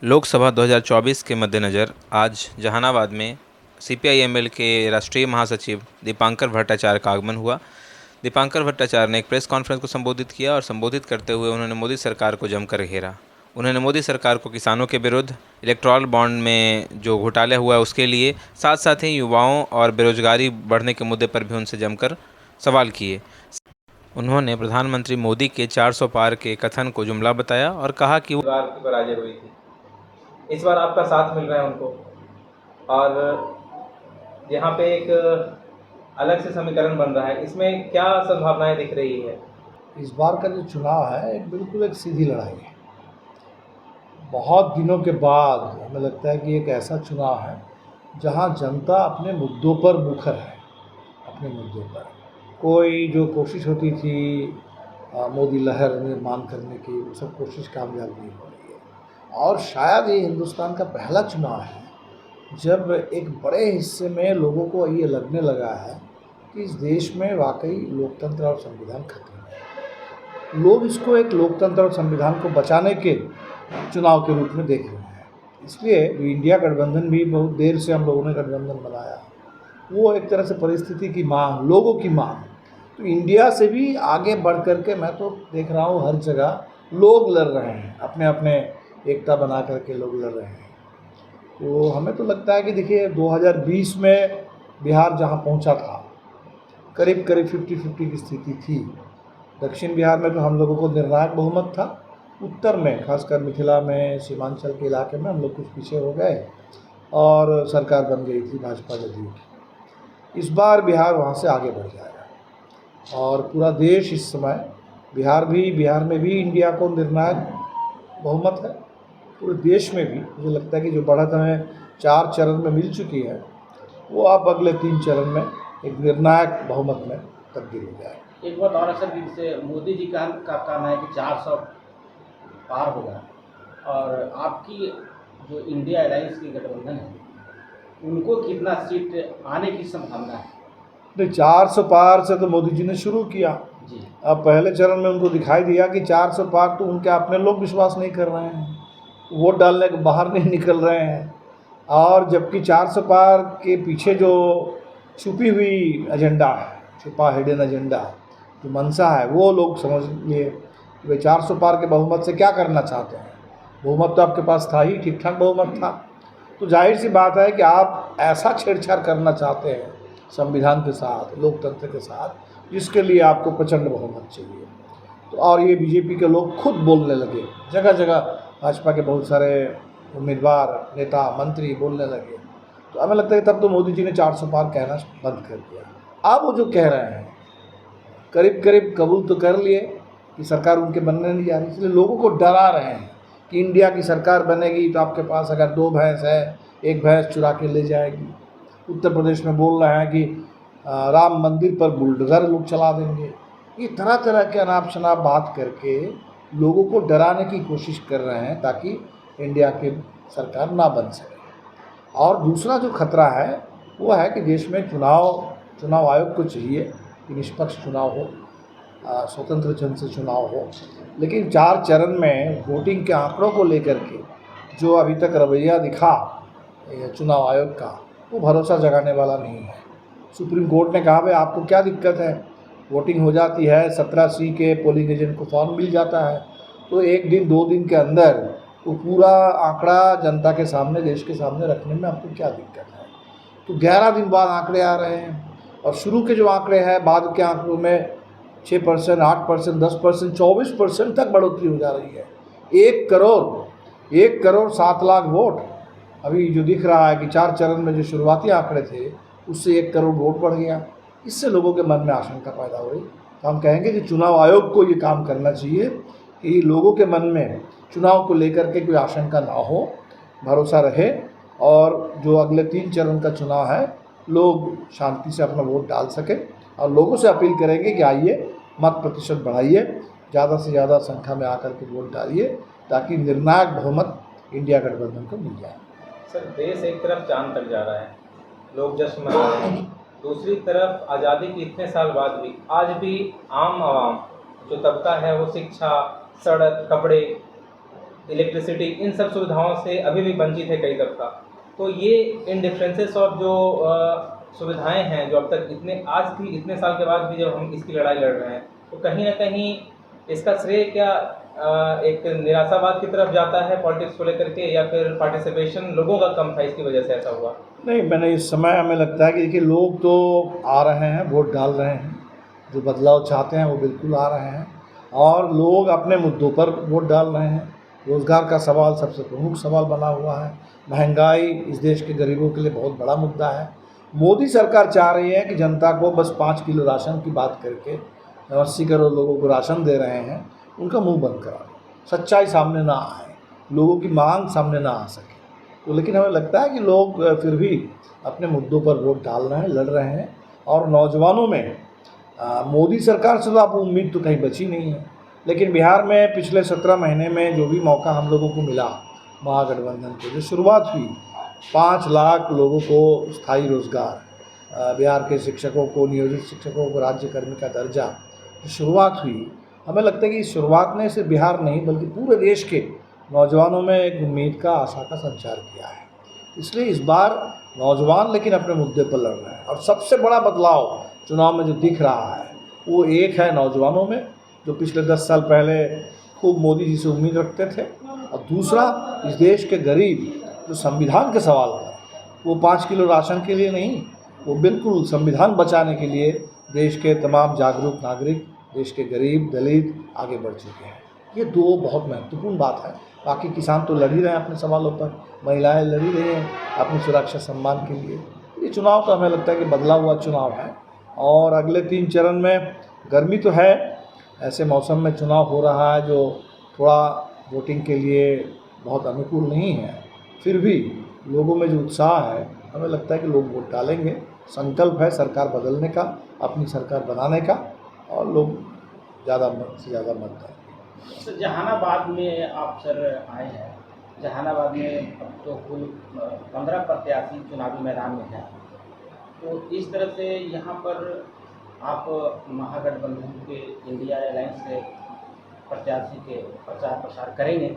लोकसभा 2024 के मद्देनज़र आज जहानाबाद में सीपीआई-एमएल के राष्ट्रीय महासचिव दीपांकर भट्टाचार्य का आगमन हुआ। दीपांकर भट्टाचार्य ने एक प्रेस कॉन्फ्रेंस को संबोधित किया और संबोधित करते हुए उन्होंने मोदी सरकार को जमकर घेरा। उन्होंने मोदी सरकार को किसानों के विरुद्ध, इलेक्टोरल बॉन्ड में जो घोटाला हुआ उसके लिए, साथ ही युवाओं और बेरोजगारी बढ़ने के मुद्दे पर भी उनसे जमकर सवाल किए। उन्होंने प्रधानमंत्री मोदी के 400 पार के कथन को जुमला बताया और कहा कि पराजय हुई थी, इस बार आपका साथ मिल रहा है उनको, और यहाँ पे एक अलग से समीकरण बन रहा है, इसमें क्या संभावनाएं दिख रही है? इस बार का जो चुनाव है बिल्कुल एक सीधी लड़ाई है। बहुत दिनों के बाद हमें लगता है कि एक ऐसा चुनाव है जहां जनता अपने मुद्दों पर मुखर है। अपने मुद्दों पर कोई जो कोशिश होती थी मोदी लहर निर्माण करने की, वो सब कोशिश कामयाब नहीं हो रही है। और शायद ये हिंदुस्तान का पहला चुनाव है जब एक बड़े हिस्से में लोगों को ये लगने लगा है कि इस देश में वाकई लोकतंत्र और संविधान खत्म है। लोग इसको एक लोकतंत्र और संविधान को बचाने के चुनाव के रूप में देख रहे हैं। इसलिए इंडिया गठबंधन भी बहुत देर से हम लोगों ने गठबंधन बनाया, वो एक तरह से परिस्थिति की मांग, लोगों की मांग। तो इंडिया से भी आगे बढ़ कर के मैं तो देख रहा हूँ हर जगह लोग लड़ रहे हैं, अपने अपने एकता बना करके लोग लड़ रहे हैं। तो हमें तो लगता है कि देखिए 2020 में बिहार जहाँ पहुँचा था, करीब 50-50 की स्थिति थी। दक्षिण बिहार में तो हम लोगों को निर्णायक बहुमत था, उत्तर में खासकर मिथिला में, सीमांचल के इलाके में हम लोग कुछ पीछे हो गए और सरकार बन गई थी भाजपा जदयू की। इस बार बिहार वहाँ से आगे बढ़ जाएगा और पूरा देश इस समय बिहार में भी इंडिया को निर्णायक बहुमत है। पूरे देश में भी मुझे लगता है कि जो बढ़त हमें 4 चरण में मिल चुकी है, वो अब अगले 3 चरण में एक निर्णायक बहुमत में तब्दील हो जाए। एक बात और सर, जैसे मोदी जी का कहना है कि 400 पार होगा, और आपकी जो इंडिया अलायंस की गठबंधन है उनको कितना सीट आने की संभावना है? नहीं, 400 पार से तो मोदी जी ने शुरू किया जी। अब पहले चरण में उनको दिखाई दिया कि 400 पार तो उनके अपने लोग विश्वास नहीं कर रहे हैं, वोट डालने के बाहर नहीं निकल रहे हैं। और जबकि 400 पार के पीछे जो छुपी हुई एजेंडा है, छुपा हिडन एजेंडा जो मंशा है, वो लोग समझ लिए कि भाई 400 पार के बहुमत से क्या करना चाहते हैं। बहुमत तो आपके पास था ही, ठीक ठाक बहुमत था, तो जाहिर सी बात है कि आप ऐसा छेड़छाड़ करना चाहते हैं संविधान के साथ, लोकतंत्र के साथ, जिसके लिए आपको प्रचंड बहुमत चाहिए। तो और ये बीजेपी के लोग खुद बोलने लगे, जगह जगह भाजपा के बहुत सारे उम्मीदवार, नेता, मंत्री बोलने लगे। तो हमें लगता है तब तो मोदी जी ने 400 पार कहना बंद कर दिया। अब वो जो कह रहे हैं करीब करीब कबूल तो कर लिए कि सरकार उनके बनने नहीं जा रही, इसलिए लोगों को डरा रहे हैं कि इंडिया की सरकार बनेगी तो आपके पास अगर 2 भैंस है, 1 भैंस चुरा के ले जाएगी। उत्तर प्रदेश में बोल रहे हैं कि राम मंदिर पर बुलडोज़र लोग चला देंगे। ये तरह तरह के अनाप शनाप बात करके लोगों को डराने की कोशिश कर रहे हैं ताकि इंडिया की सरकार ना बन सके। और दूसरा जो खतरा है वो है कि देश में चुनाव आयोग को चाहिए कि निष्पक्ष चुनाव हो, स्वतंत्र जन से चुनाव हो, लेकिन 4 चरण में वोटिंग के आंकड़ों को लेकर के जो अभी तक रवैया दिखा चुनाव आयोग का, वो भरोसा जगाने वाला नहीं है। सुप्रीम कोर्ट ने कहा भाई आपको क्या दिक्कत है, वोटिंग हो जाती है, 17 सी के पोलिंग एजेंट को फॉर्म मिल जाता है, तो 1 दिन 2 दिन के अंदर वो पूरा आंकड़ा जनता के सामने, देश के सामने रखने में आपको क्या दिक्कत है। तो 11 दिन बाद आंकड़े आ रहे हैं और शुरू के जो आंकड़े हैं, बाद के आंकड़ों में 6%, 8%, 10%, 24% तक बढ़ोतरी हो जा रही है। 1 करोड़ 7 लाख वोट अभी जो दिख रहा है कि 4 चरण में जो शुरुआती आंकड़े थे उससे 1 करोड़ वोट बढ़ गया। इससे लोगों के मन में आशंका पैदा हुई। तो हम कहेंगे कि चुनाव आयोग को ये काम करना चाहिए कि लोगों के मन में चुनाव को लेकर के कोई आशंका ना हो, भरोसा रहे, और जो अगले 3 चरण का चुनाव है लोग शांति से अपना वोट डाल सकें। और लोगों से अपील करेंगे कि आइए, मत प्रतिशत बढ़ाइए, ज़्यादा से ज़्यादा संख्या में आकर के वोट डालिए ताकि निर्णायक बहुमत इंडिया गठबंधन को मिल जाए। सर, देश एक तरफ चांद तक जा रहा है, लोग जश्न मना रहे हैं, दूसरी तरफ आज़ादी के इतने साल बाद भी आज भी आम आवाम जो तबका है वो शिक्षा, सड़क, कपड़े, इलेक्ट्रिसिटी, इन सब सुविधाओं से अभी भी वंचित है कई तबका। तो ये इन डिफरेंसेस ऑफ जो सुविधाएं हैं जो अब तक इतने साल के बाद भी जब हम इसकी लड़ाई लड़ रहे हैं, तो कहीं ना कहीं इसका श्रेय क्या एक निराशावाद की तरफ जाता है पॉलिटिक्स को लेकर के, या फिर पार्टिसिपेशन लोगों का कम था इसकी वजह से ऐसा हुआ? नहीं, मैंने इस समय हमें लगता है कि देखिए लोग तो आ रहे हैं, वोट डाल रहे हैं, जो बदलाव चाहते हैं वो बिल्कुल आ रहे हैं, और लोग अपने मुद्दों पर वोट डाल रहे हैं। रोज़गार का सवाल सबसे प्रमुख सवाल बना हुआ है। महंगाई इस देश के गरीबों के लिए बहुत बड़ा मुद्दा है। मोदी सरकार चाह रही है कि जनता को बस 5 किलो राशन की बात करके 80 करोड़ लोगों को राशन दे रहे हैं, उनका मुंह बंद करा दो, सच्चाई सामने ना आए, लोगों की मांग सामने ना आ सके। तो लेकिन हमें लगता है कि लोग फिर भी अपने मुद्दों पर वोट डाल रहे हैं, लड़ रहे हैं, और नौजवानों में मोदी सरकार से तो आप उम्मीद तो कहीं बची नहीं है। लेकिन बिहार में पिछले 17 महीने में जो भी मौका हम लोगों को मिला, महागठबंधन को जो शुरुआत हुई, 5 लाख लोगों को स्थायी रोजगार, बिहार के शिक्षकों को, नियोजित शिक्षकों को राज्यकर्मी का दर्जा, जो शुरुआत हुई, हमें लगता है कि इस शुरुआत ने सिर्फ बिहार नहीं बल्कि पूरे देश के नौजवानों में एक उम्मीद का, आशा का संचार किया है। इसलिए इस बार नौजवान लेकिन अपने मुद्दे पर लड़ रहे हैं, और सबसे बड़ा बदलाव चुनाव में जो दिख रहा है वो एक है नौजवानों में, जो पिछले 10 साल पहले खूब मोदी जी से उम्मीद रखते थे, और दूसरा इस देश के गरीब जो संविधान के सवाल पर, वो 5 किलो राशन के लिए नहीं, वो बिल्कुल संविधान बचाने के लिए देश के तमाम जागरूक नागरिक, देश के गरीब दलित आगे बढ़ चुके हैं। ये 2 बहुत महत्वपूर्ण बात है। बाकी किसान तो लड़ ही रहे हैं अपने सवालों पर, महिलाएं लड़ ही रही हैं अपनी सुरक्षा सम्मान के लिए। ये चुनाव तो हमें लगता है कि बदला हुआ चुनाव है, और अगले 3 चरण में गर्मी तो है, ऐसे मौसम में चुनाव हो रहा है जो थोड़ा वोटिंग के लिए बहुत अनुकूल नहीं है। फिर भी लोगों में जो उत्साह है, हमें लगता है कि लोग वोट डालेंगे। संकल्प है सरकार बदलने का, अपनी सरकार बनाने का, और लोग ज़्यादा से ज़्यादा मत दें। तो जहानाबाद में आप सर आए हैं, जहानाबाद में अब तो कुल 15 प्रत्याशी चुनावी मैदान में हैं, तो इस तरह से यहाँ पर आप महागठबंधन के इंडिया अलायंस के प्रत्याशी के प्रचार प्रसार करेंगे,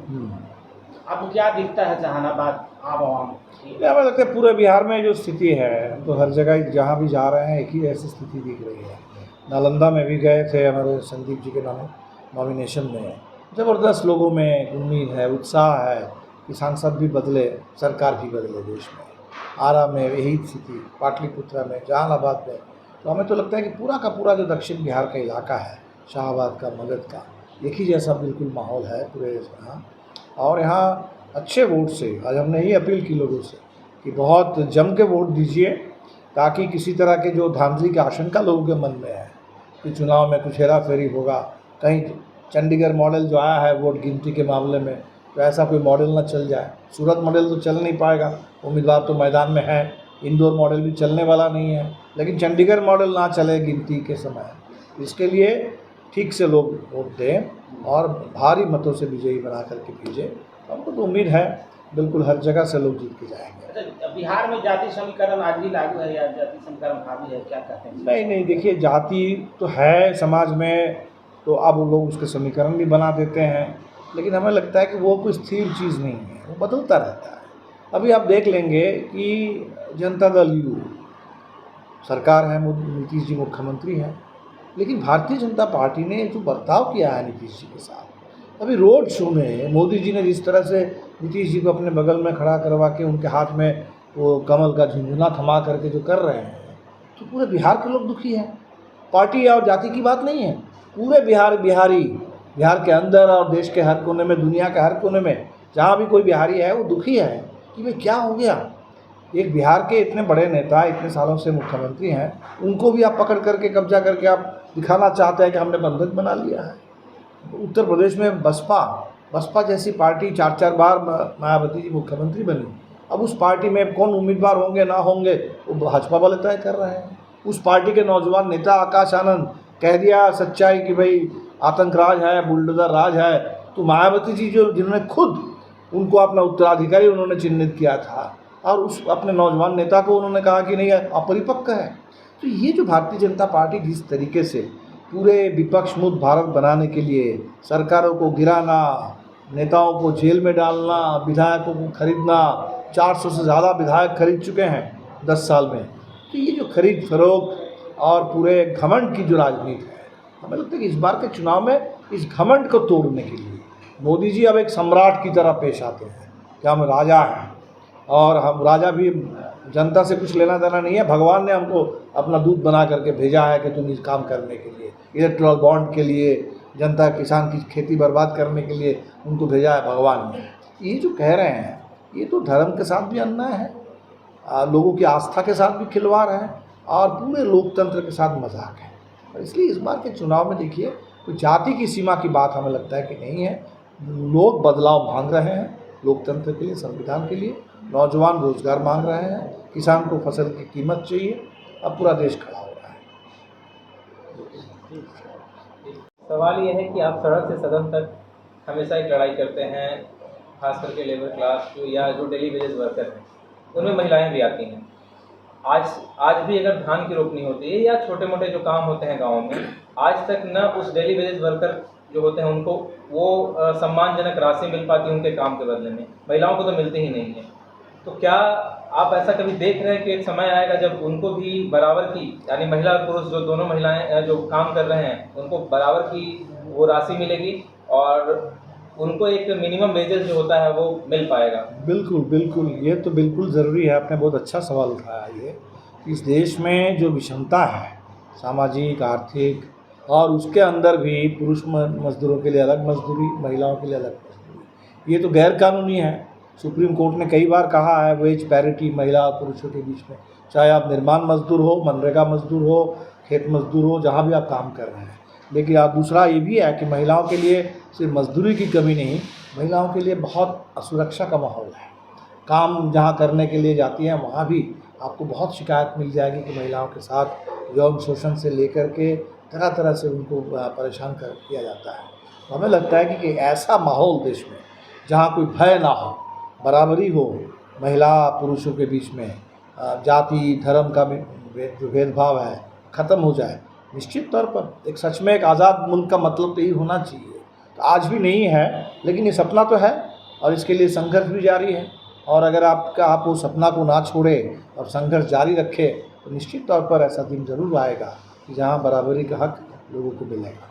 आपको क्या दिखता है जहानाबाद आवाम की? हमें लगता है पूरे बिहार में जो स्थिति है, तो हर जगह जहाँ भी जा रहे हैं एक ही ऐसी स्थिति दिख रही है। नालंदा में भी गए थे हमारे संदीप जी के नॉमिनेशन में, ज़बरदस्त लोगों में उम्मीद है, उत्साह है कि सांसद भी बदले, सरकार भी बदले देश में। आरा में यही स्थिति, पाटलिपुत्रा में, जहानाबाद में। तो हमें तो लगता है कि पूरा का पूरा जो दक्षिण बिहार का इलाका है, शाहाबाद का, मगध का, एक ही जैसा बिल्कुल माहौल है पूरे यहाँ। और यहाँ अच्छे वोट से आज हमने ही अपील की लोगों से कि बहुत जम के वोट दीजिए, ताकि किसी तरह के जो धांधली की आशंका लोगों के मन में है कि चुनाव में कुछ हेरा फेरी होगा, कहीं चंडीगढ़ मॉडल जो आया है वोट गिनती के मामले में, तो ऐसा कोई मॉडल ना चल जाए। सूरत मॉडल तो चल नहीं पाएगा, उम्मीदवार तो मैदान में है, इंदौर मॉडल भी चलने वाला नहीं है, लेकिन चंडीगढ़ मॉडल ना चले गिनती के समय। इसके लिए ठीक से लोग वोट दें और भारी मतों से विजयी बना करके भेजें। हमको तो उम्मीद है बिल्कुल हर जगह से लोग जीत के जाएंगे। अच्छा, बिहार में जाति समीकरण आज भी लागू है या जाति समीकरण हावी है, क्या कहते हैं? नहीं, देखिए जाति तो है समाज में, तो अब वो लोग उसके समीकरण भी बना देते हैं, लेकिन हमें लगता है कि वो कोई स्थिर चीज़ नहीं है, वो बदलता रहता है। अभी आप देख लेंगे कि जनता दल यू सरकार है, नीतीश जी मुख्यमंत्री हैं, लेकिन भारतीय जनता पार्टी ने जो बर्ताव किया है नीतीश जी के साथ, अभी रोड शो में मोदी जी ने जिस तरह से नीतीश जी को अपने बगल में खड़ा करवा के उनके हाथ में वो कमल का झुंझुना थमा करके जो कर रहे हैं, तो पूरे बिहार के लोग दुखी हैं। पार्टी और जाति की बात नहीं है, पूरे बिहार के अंदर और देश के हर कोने में, दुनिया के हर कोने में जहाँ भी कोई बिहारी है वो दुखी है कि भाई क्या हो गया। एक बिहार के इतने बड़े नेता, इतने सालों से मुख्यमंत्री हैं, उनको भी आप पकड़ करके कब्जा करके आप दिखाना चाहते हैं कि हमने बंधक बना लिया है। उत्तर प्रदेश में बसपा जैसी पार्टी 4 बार मायावती जी मुख्यमंत्री बनी, अब उस पार्टी में कौन उम्मीदवार होंगे ना होंगे वो भाजपा वाले तय कर रहे हैं। उस पार्टी के नौजवान नेता आकाश आनंद कह दिया सच्चाई कि भाई आतंक राज है, बुलडोजर राज है। तो मायावती जी जिन्होंने खुद उनको अपना उत्तराधिकारी उन्होंने चिन्हित किया था, और उस अपने नौजवान नेता को उन्होंने कहा कि नहीं अपरिपक्व है। तो ये जो भारतीय जनता पार्टी जिस तरीके से पूरे विपक्ष मुक्त भारत बनाने के लिए सरकारों को गिराना, नेताओं को जेल में डालना, विधायकों को खरीदना, 400 से ज़्यादा विधायक खरीद चुके हैं 10 साल में। तो ये जो खरीद फरोख्त और पूरे घमंड की जो राजनीति है, हमें लगता है कि इस बार के चुनाव में इस घमंड को तोड़ने के लिए मोदी जी अब एक सम्राट की तरह पेश आते हैं कि हम राजा हैं, और हम राजा भी जनता से कुछ लेना देना नहीं है। भगवान ने हमको अपना दूत बना करके भेजा है कि तुम इस काम करने के लिए, इलेक्ट्रल बॉन्ड के लिए, जनता किसान की खेती बर्बाद करने के लिए उनको भेजा है भगवान ने। ये जो कह रहे हैं ये तो धर्म के साथ भी अन्याय है, लोगों की आस्था के साथ भी खिलवाड़ है, और पूरे लोकतंत्र के साथ मजाक है। और इसलिए इस बार के चुनाव में देखिए कोई जाति की सीमा की बात हमें लगता है कि नहीं है। लोग बदलाव मांग रहे हैं लोकतंत्र के लिए, संविधान के लिए। नौजवान रोजगार मांग रहे हैं, किसान को फसल की कीमत चाहिए। अब पूरा देश खड़ा हो रहा है। सवाल ये है कि आप सड़क से सदन तक हमेशा एक लड़ाई करते हैं, खास करके लेबर क्लास जो या जो डेली वेजेस वर्कर हैं, उनमें महिलाएं भी आती हैं। आज भी अगर धान की रोपनी होती है या छोटे मोटे जो काम होते हैं गाँव में, आज तक न उस डेली वेजेस वर्कर जो होते हैं उनको वो सम्मानजनक राशि मिल पाती है उनके काम के बदले में। महिलाओं को तो मिलती ही नहीं है। तो क्या आप ऐसा कभी देख रहे हैं कि एक समय आएगा जब उनको भी बराबर की, यानी महिला और पुरुष जो दोनों महिलाएं जो काम कर रहे हैं उनको बराबर की वो राशि मिलेगी और उनको एक मिनिमम वेजेस जो होता है वो मिल पाएगा? बिल्कुल बिल्कुल, ये तो बिल्कुल ज़रूरी है। आपने बहुत अच्छा सवाल उठाया। ये इस देश में जो विषमता है सामाजिक, आर्थिक, और उसके अंदर भी पुरुष मजदूरों के लिए अलग मजदूरी, महिलाओं के लिए अलग मजदूरी, ये तो गैर कानूनी है। सुप्रीम कोर्ट ने कई बार कहा है वेज पैरिटी महिला और पुरुषों के बीच में, चाहे आप निर्माण मजदूर हो, मनरेगा मजदूर हो, खेत मजदूर हो, जहाँ भी आप काम कर रहे हैं। लेकिन आप दूसरा ये भी है कि महिलाओं के लिए सिर्फ मजदूरी की कमी नहीं, महिलाओं के लिए बहुत असुरक्षा का माहौल है। काम जहाँ करने के लिए जाती हैं वहाँ भी आपको बहुत शिकायत मिल जाएगी कि महिलाओं के साथ यौन शोषण से लेकर के तरह तरह से उनको परेशान किया जाता है। हमें लगता है कि ऐसा माहौल देश में जहाँ कोई भय ना हो, बराबरी हो महिला पुरुषों के बीच में, जाति धर्म का जो भेदभाव है ख़त्म हो जाए, निश्चित तौर पर एक सच में एक आज़ाद मुल्क का मतलब तो यही होना चाहिए। तो आज भी नहीं है, लेकिन ये सपना तो है और इसके लिए संघर्ष भी जारी है। और अगर आप उस सपना को ना छोड़े और संघर्ष जारी रखें तो निश्चित तौर पर ऐसा दिन ज़रूर आएगा कि जहाँ बराबरी का हक लोगों को मिलेगा।